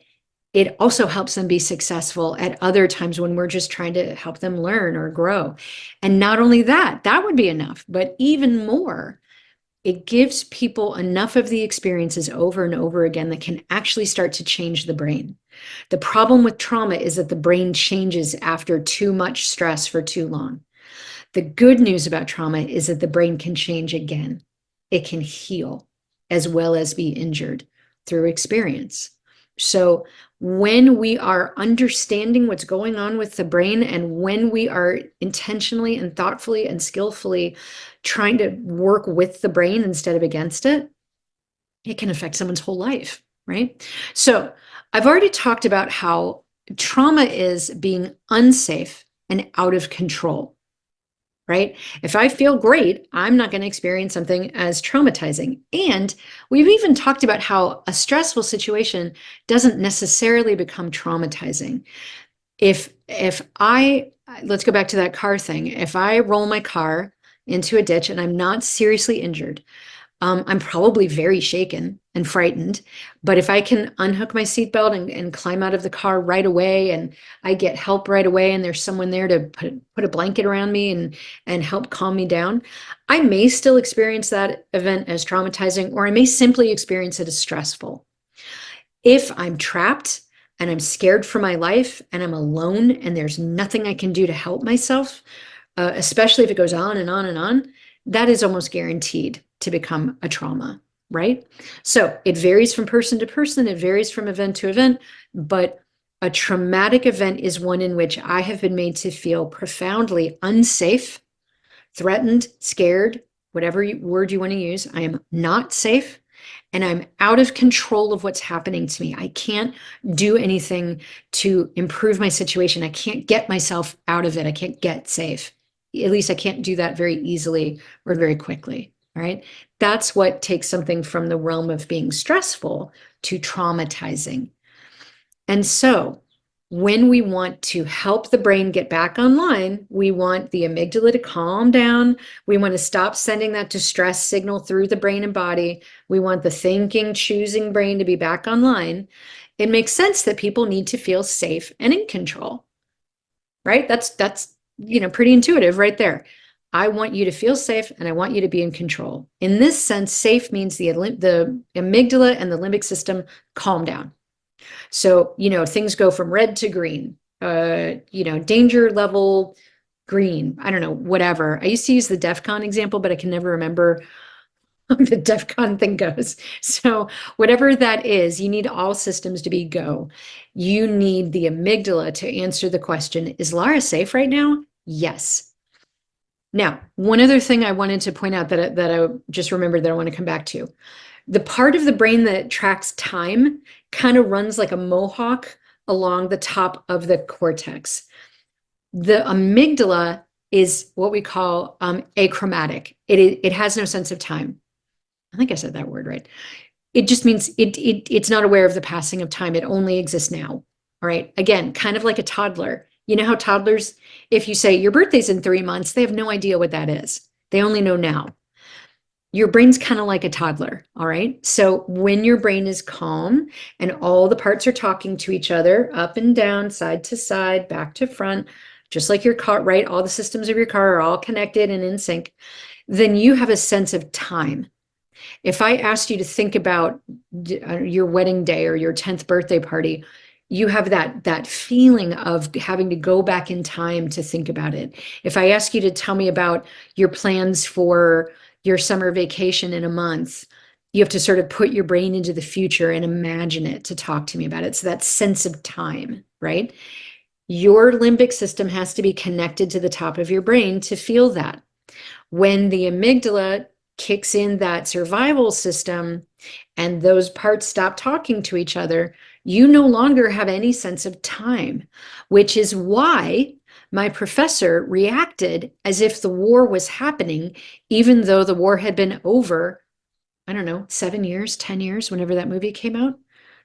S1: it also helps them be successful at other times when we're just trying to help them learn or grow. And not only that, that would be enough, but even more, it gives people enough of the experiences over and over again that can actually start to change the brain. The problem with trauma is that the brain changes after too much stress for too long. The good news about trauma is that the brain can change again. It can heal as well as be injured through experience. So when we are understanding what's going on with the brain, and when we are intentionally and thoughtfully and skillfully trying to work with the brain instead of against it, it can affect someone's whole life, right? So I've already talked about how trauma is being unsafe and out of control. Right? If I feel great, I'm not going to experience something as traumatizing. And we've even talked about how a stressful situation doesn't necessarily become traumatizing. Let's go back to that car thing. If I roll my car into a ditch and I'm not seriously injured, I'm probably very shaken and frightened, but if I can unhook my seatbelt and climb out of the car right away, and I get help right away, and there's someone there to put a blanket around me and help calm me down, I may still experience that event as traumatizing, or I may simply experience it as stressful. If I'm trapped and I'm scared for my life and I'm alone and there's nothing I can do to help myself, especially if it goes on and on and on, that is almost guaranteed to become a trauma, right? So it varies from person to person, it varies from event to event, but a traumatic event is one in which I have been made to feel profoundly unsafe, threatened, scared, whatever word you want to use. I am not safe, and I'm out of control of what's happening to me. I can't do anything to improve my situation. I can't get myself out of it. I can't get safe. At least I can't do that very easily or very quickly. All right. That's what takes something from the realm of being stressful to traumatizing. And so when we want to help the brain get back online, we want the amygdala to calm down. We want to stop sending that distress signal through the brain and body. We want the thinking, choosing brain to be back online. It makes sense that people need to feel safe and in control, right? That's pretty intuitive right there. I want you to feel safe and I want you to be in control. In this sense, safe means the amygdala and the limbic system calm down. So, things go from red to green, danger level green, I don't know, whatever. I used to use the DEF CON example, but I can never remember how the DEF CON thing goes. So whatever that is, you need all systems to be go. You need the amygdala to answer the question, is Lara safe right now? Yes. Now, one other thing I wanted to point out that I just remembered that I want to come back to. The part of the brain that tracks time kind of runs like a mohawk along the top of the cortex. The amygdala is what we call achromatic. It has no sense of time. I think I said that word right. It just means it's not aware of the passing of time. It only exists now. All right. Again, kind of like a toddler. You know how toddlers, if you say your birthday's in 3 months, they have no idea what that is. They only know now. Your brain's kind of like a toddler. All right. So when your brain is calm and all the parts are talking to each other, up and down, side to side, back to front, just like your car, right? All the systems of your car are all connected and in sync, then you have a sense of time. If I asked you to think about your wedding day or your 10th birthday party, you have that feeling of having to go back in time to think about it. If I ask you to tell me about your plans for your summer vacation in a month, you have to sort of put your brain into the future and imagine it to talk to me about it. So that sense of time, right? Your limbic system has to be connected to the top of your brain to feel that. When the amygdala kicks in that survival system and those parts stop talking to each other, you no longer have any sense of time, which is why my professor reacted as if the war was happening, even though the war had been over, I don't know, 7 years, 10 years, whenever that movie came out.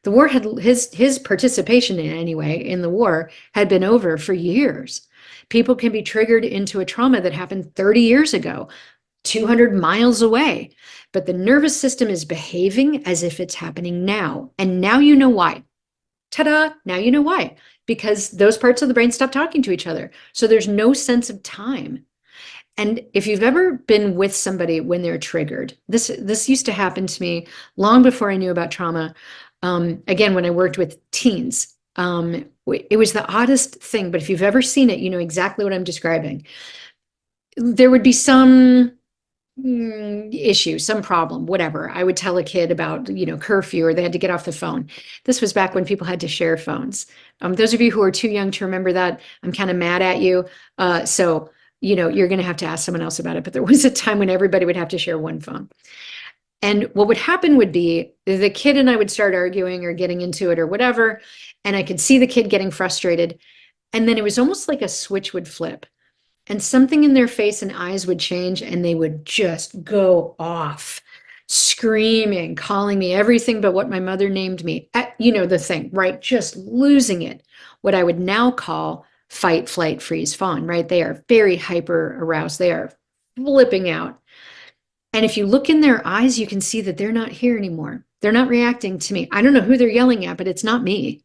S1: The war had his participation in anyway in the war had been over for years. People can be triggered into a trauma that happened 30 years ago, 200 miles away, but the nervous system is behaving as if it's happening now. And now you know why. Ta-da! Now you know why. Because those parts of the brain stop talking to each other. So there's no sense of time. And if you've ever been with somebody when they're triggered, this used to happen to me long before I knew about trauma. Again, when I worked with teens, it was the oddest thing, but if you've ever seen it, you know exactly what I'm describing. There would be some issue, some problem, whatever. I would tell a kid about, curfew, or they had to get off the phone. This was back when people had to share phones. Those of you who are too young to remember that, I'm kind of mad at you. So, you're going to have to ask someone else about it. But there was a time when everybody would have to share one phone. And what would happen would be the kid and I would start arguing or getting into it or whatever. And I could see the kid getting frustrated. And then it was almost like a switch would flip. And something in their face and eyes would change, and they would just go off, screaming, calling me everything but what my mother named me. The thing, right? Just losing it. What I would now call fight, flight, freeze, fawn, right? They are very hyper aroused. They are flipping out. And if you look in their eyes, you can see that they're not here anymore. They're not reacting to me. I don't know who they're yelling at, but it's not me,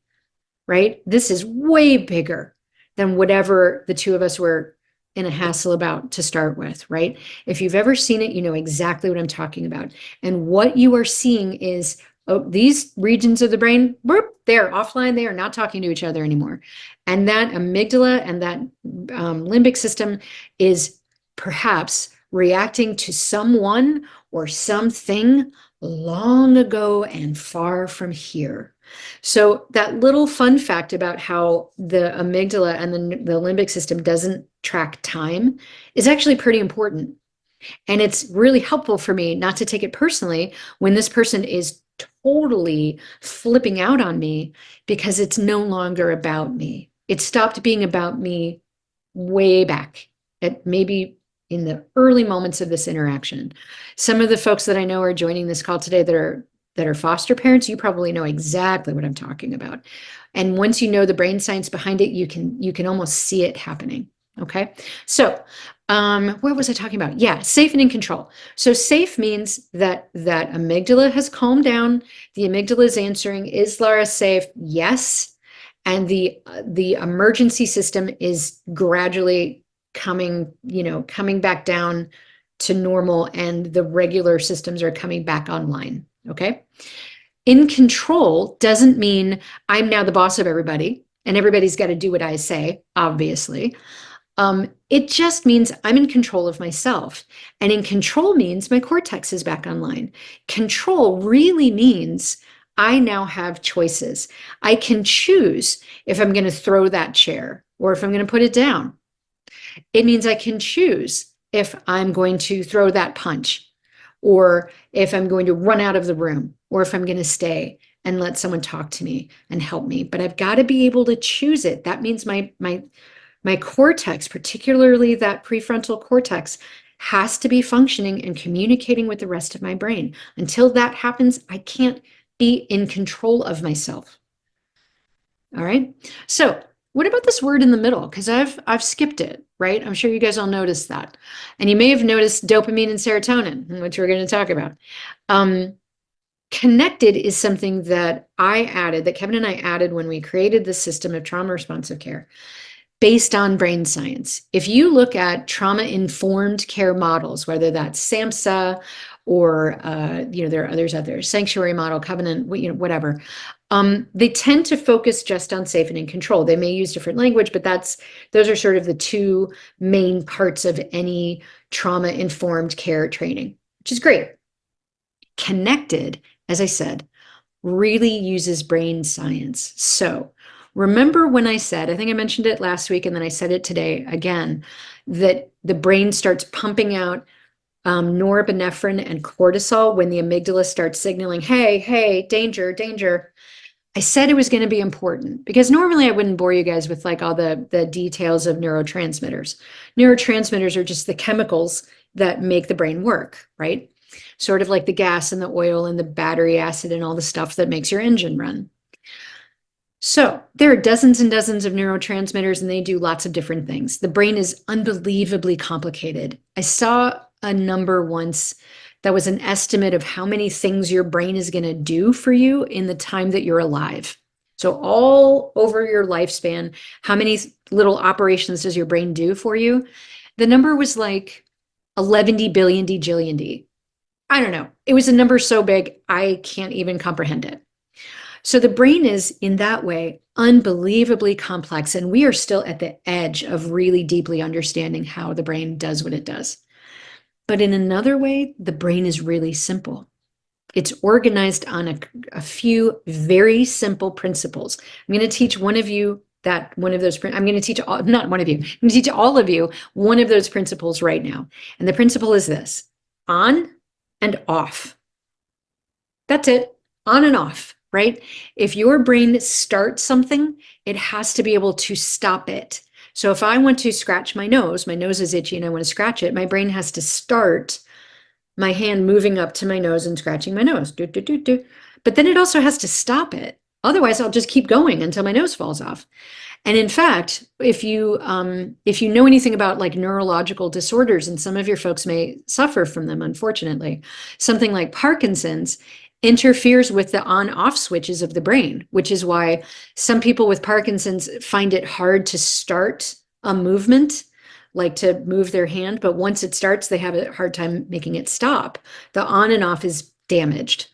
S1: right? This is way bigger than whatever the two of us were in a hassle about to start with, right? If you've ever seen it, you know exactly what I'm talking about. And what you are seeing is these regions of the brain, they're offline. They are not talking to each other anymore. And that amygdala and that limbic system is perhaps reacting to someone or something long ago and far from here. So that little fun fact about how the amygdala and the limbic system doesn't track time is actually pretty important. And it's really helpful for me not to take it personally when this person is totally flipping out on me, because it's no longer about me. It stopped being about me way back at maybe in the early moments of this interaction. Some of the folks that I know are joining this call today that are foster parents, you probably know exactly what I'm talking about. And once you know the brain science behind it, you can almost see it happening. Okay. So where was I talking about? Yeah, safe and in control. So safe means that amygdala has calmed down. The amygdala is answering, is Laura safe? Yes. And the emergency system is gradually coming back down to normal, and the regular systems are coming back online. Okay. In control doesn't mean I'm now the boss of everybody and everybody's got to do what I say, obviously. It just means I'm in control of myself. And in control means my cortex is back online. Control really means I now have choices. I can choose if I'm going to throw that chair or if I'm going to put it down. It means I can choose if I'm going to throw that punch, or if I'm going to run out of the room, or if I'm going to stay and let someone talk to me and help me. But I've got to be able to choose it. That means my My cortex, particularly that prefrontal cortex, has to be functioning and communicating with the rest of my brain. Until that happens, I can't be in control of myself. All right. So what about this word in the middle? Because I've skipped it, right? I'm sure you guys all noticed that. And you may have noticed dopamine and serotonin, which we're going to talk about. Connected is something that I added, that Kevin and I added when we created the system of trauma responsive care based on brain science. If you look at trauma-informed care models, whether that's SAMHSA or there are others out there, Sanctuary Model, Covenant, whatever, they tend to focus just on safe and in control. They may use different language, but those are sort of the two main parts of any trauma-informed care training, which is great. Connected, as I said, really uses brain science. So remember when I said, I think I mentioned it last week and then I said it today again, that the brain starts pumping out norepinephrine and cortisol when the amygdala starts signaling, hey, hey, danger, danger. I said it was going to be important because normally I wouldn't bore you guys with like all the details of neurotransmitters. Neurotransmitters are just the chemicals that make the brain work, right? Sort of like the gas and the oil and the battery acid and all the stuff that makes your engine run. So there are dozens and dozens of neurotransmitters and they do lots of different things. The brain is unbelievably complicated. I saw a number once that was an estimate of how many things your brain is going to do for you in the time that you're alive. So all over your lifespan, how many little operations does your brain do for you? The number was like 11 billion jillion D. I don't know. It was a number so big, I can't even comprehend it. So the brain is, in that way, unbelievably complex, and we are still at the edge of really deeply understanding how the brain does what it does. But in another way, the brain is really simple. It's organized on a few very simple principles. I'm going to teach one of you that one of those, I'm going to teach, not one of you, I'm going to teach all of you one of those principles right now. And the principle is this: on and off. That's it, on and off, right? If your brain starts something, it has to be able to stop it. So if I want to scratch my nose is itchy and I want to scratch it, my brain has to start my hand moving up to my nose and scratching my nose. Do, do, do, do. But then it also has to stop it. Otherwise, I'll just keep going until my nose falls off. And in fact, if you know anything about like neurological disorders, and some of your folks may suffer from them, unfortunately, something like Parkinson's interferes with the on-off switches of the brain, which is why some people with Parkinson's find it hard to start a movement, like to move their hand, but once it starts, they have a hard time making it stop. The on and off is damaged.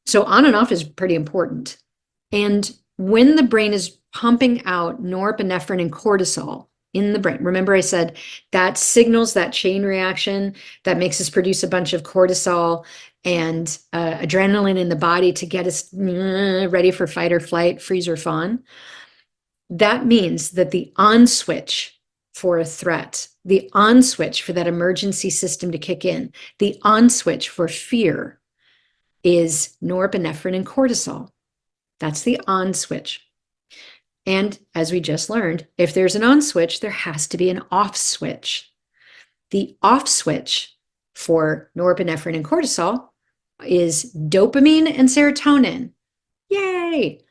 S1: So on and off is pretty important. And when the brain is pumping out norepinephrine and cortisol in the brain, remember I said that signals that chain reaction that makes us produce a bunch of cortisol and adrenaline in the body to get us ready for fight or flight, freeze or fawn. That means that the on switch for a threat, the on switch for that emergency system to kick in, the on switch for fear is norepinephrine and cortisol. That's the on switch. And as we just learned, if there's an on switch, there has to be an off switch. The off switch for norepinephrine and cortisol is dopamine and serotonin. Yay!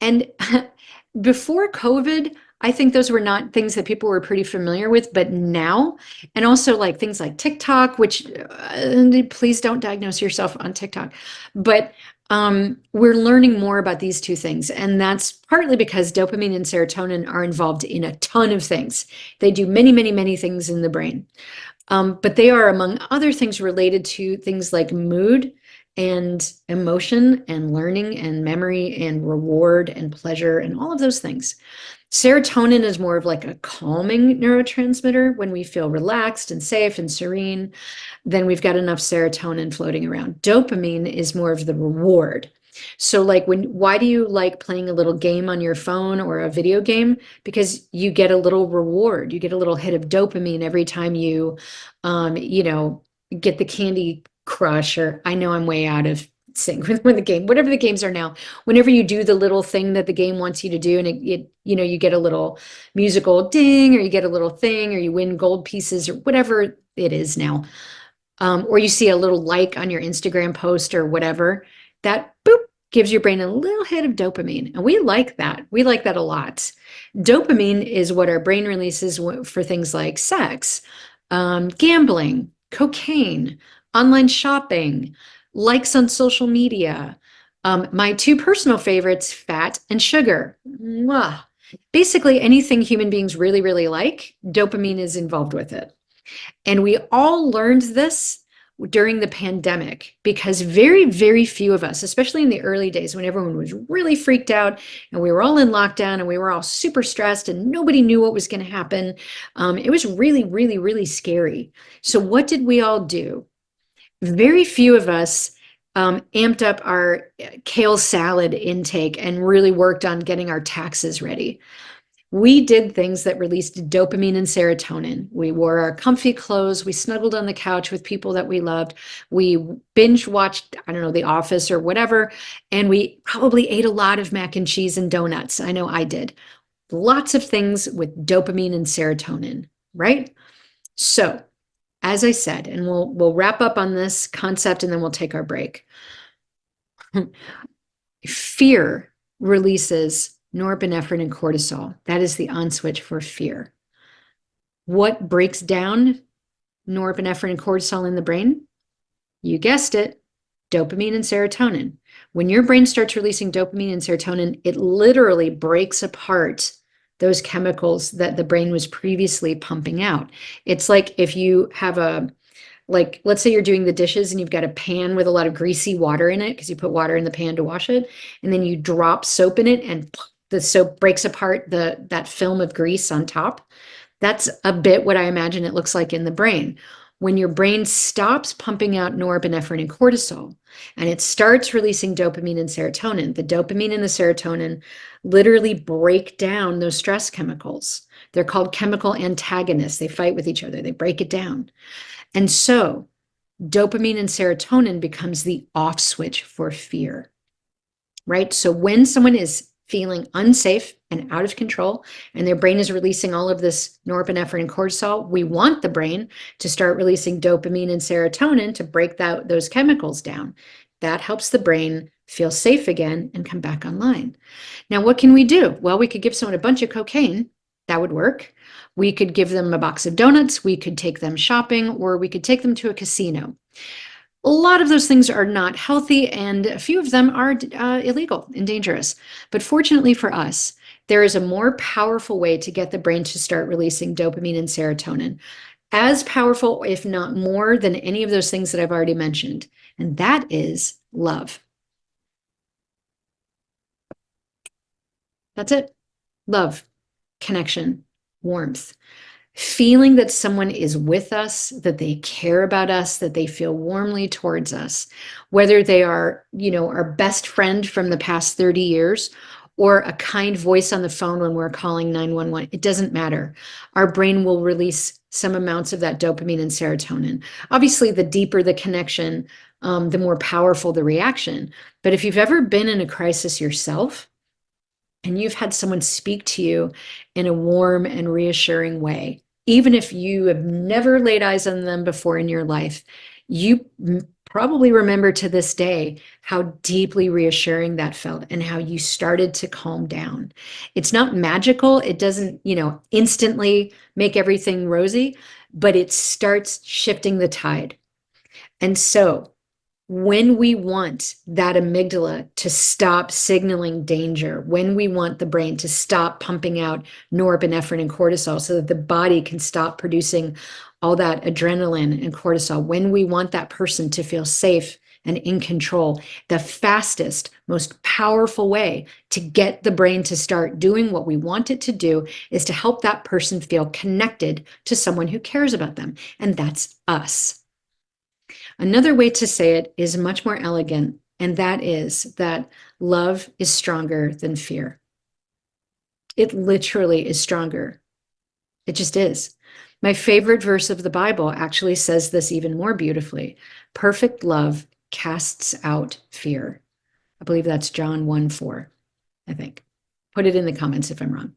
S1: And before COVID, I think those were not things that people were pretty familiar with, but now, and also like things like TikTok, which please don't diagnose yourself on TikTok, but we're learning more about these two things. And that's partly because dopamine and serotonin are involved in a ton of things. They do many, many, many things in the brain. But they are, among other things, related to things like mood and emotion and learning and memory and reward and pleasure and all of those things. Serotonin is more of like a calming neurotransmitter. When we feel relaxed and safe and serene, then we've got enough serotonin floating around. Dopamine is more of the reward. So like why do you like playing a little game on your phone or a video game? Because you get a little reward. You get a little hit of dopamine every time you, get the Candy Crush, or I know I'm way out of sing when the game, whatever the games are now, whenever you do the little thing that the game wants you to do, and you get a little musical ding, or you get a little thing, or you win gold pieces, or whatever it is now, or you see a little like on your Instagram post or whatever, that boop gives your brain a little hit of dopamine. And we like that. We like that a lot. Dopamine is what our brain releases for things like sex, gambling, cocaine, online shopping, likes on social media. My two personal favorites, fat and sugar. Mwah. Basically, anything human beings really, really like, dopamine is involved with it. And we all learned this during the pandemic because very, very few of us, especially in the early days when everyone was really freaked out and we were all in lockdown and we were all super stressed and nobody knew what was going to happen. It was really, really, really scary. So what did we all do? Very few of us amped up our kale salad intake and really worked on getting our taxes ready. We did things that released dopamine and serotonin. We wore our comfy clothes. We snuggled on the couch with people that we loved. We binge watched, I don't know, The Office or whatever. And we probably ate a lot of mac and cheese and donuts. I know I did. Lots of things with dopamine and serotonin, right? So, as I said, and we'll wrap up on this concept and then we'll take our break. Fear releases norepinephrine and cortisol. That is the on switch for fear. What breaks down norepinephrine and cortisol in the brain? You guessed it, dopamine and serotonin. When your brain starts releasing dopamine and serotonin, it literally breaks apart those chemicals that the brain was previously pumping out. It's like if you have let's say you're doing the dishes and you've got a pan with a lot of greasy water in it because you put water in the pan to wash it, and then you drop soap in it and the soap breaks apart that film of grease on top. That's a bit what I imagine it looks like in the brain. When your brain stops pumping out norepinephrine and cortisol and it starts releasing dopamine and serotonin, the dopamine and the serotonin literally break down those stress chemicals. They're called chemical antagonists. They fight with each other. They break it down. And so dopamine and serotonin becomes the off switch for fear, right? So when someone is feeling unsafe and out of control and their brain is releasing all of this norepinephrine and cortisol, we want the brain to start releasing dopamine and serotonin to break those chemicals down. That helps the brain feel safe again and come back online. Now, what can we do? Well, we could give someone a bunch of cocaine. That would work. We could give them a box of donuts. We could take them shopping, or we could take them to a casino. A lot of those things are not healthy, and a few of them are illegal and dangerous. But fortunately for us, there is a more powerful way to get the brain to start releasing dopamine and serotonin. As powerful, if not more, than any of those things that I've already mentioned. And that is love. That's it. Love, connection, warmth. Feeling that someone is with us, that they care about us, that they feel warmly towards us, whether they are, our best friend from the past 30 years or a kind voice on the phone when we're calling 911, it doesn't matter. Our brain will release some amounts of that dopamine and serotonin. Obviously, the deeper the connection, the more powerful the reaction. But if you've ever been in a crisis yourself, and you've had someone speak to you in a warm and reassuring way, even if you have never laid eyes on them before in your life, you probably remember to this day how deeply reassuring that felt and how you started to calm down. It's not magical. It doesn't, instantly make everything rosy, but it starts shifting the tide. And so when we want that amygdala to stop signaling danger, when we want the brain to stop pumping out norepinephrine and cortisol so that the body can stop producing all that adrenaline and cortisol, when we want that person to feel safe and in control, the fastest, most powerful way to get the brain to start doing what we want it to do is to help that person feel connected to someone who cares about them. And that's us. Another way to say it is much more elegant, and that is that love is stronger than fear. It literally is stronger. It just is. My favorite verse of the Bible actually says this even more beautifully. Perfect love casts out fear. I believe that's John 1:4, I think. Put it in the comments if I'm wrong.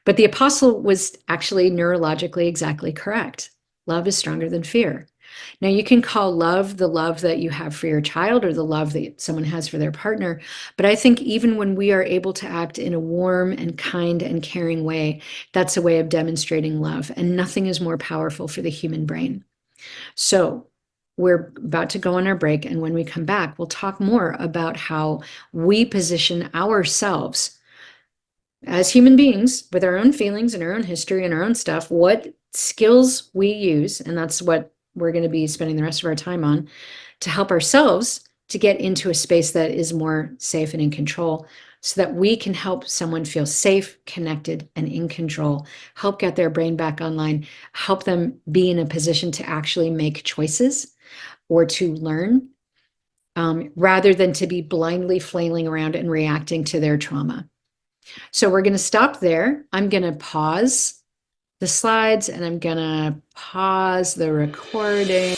S1: But the apostle was actually neurologically exactly correct. Love is stronger than fear. Now, you can call love the love that you have for your child or the love that someone has for their partner. But I think even when we are able to act in a warm and kind and caring way, that's a way of demonstrating love. And nothing is more powerful for the human brain. So we're about to go on our break. And when we come back, we'll talk more about how we position ourselves as human beings with our own feelings and our own history and our own stuff, what skills we use. And that's what we're going to be spending the rest of our time on to help ourselves to get into a space that is more safe and in control so that we can help someone feel safe, connected, and in control, help get their brain back online, help them be in a position to actually make choices or to learn, rather than to be blindly flailing around and reacting to their trauma. So we're going to stop there. I'm going to pause the slides and I'm going to pause the recording.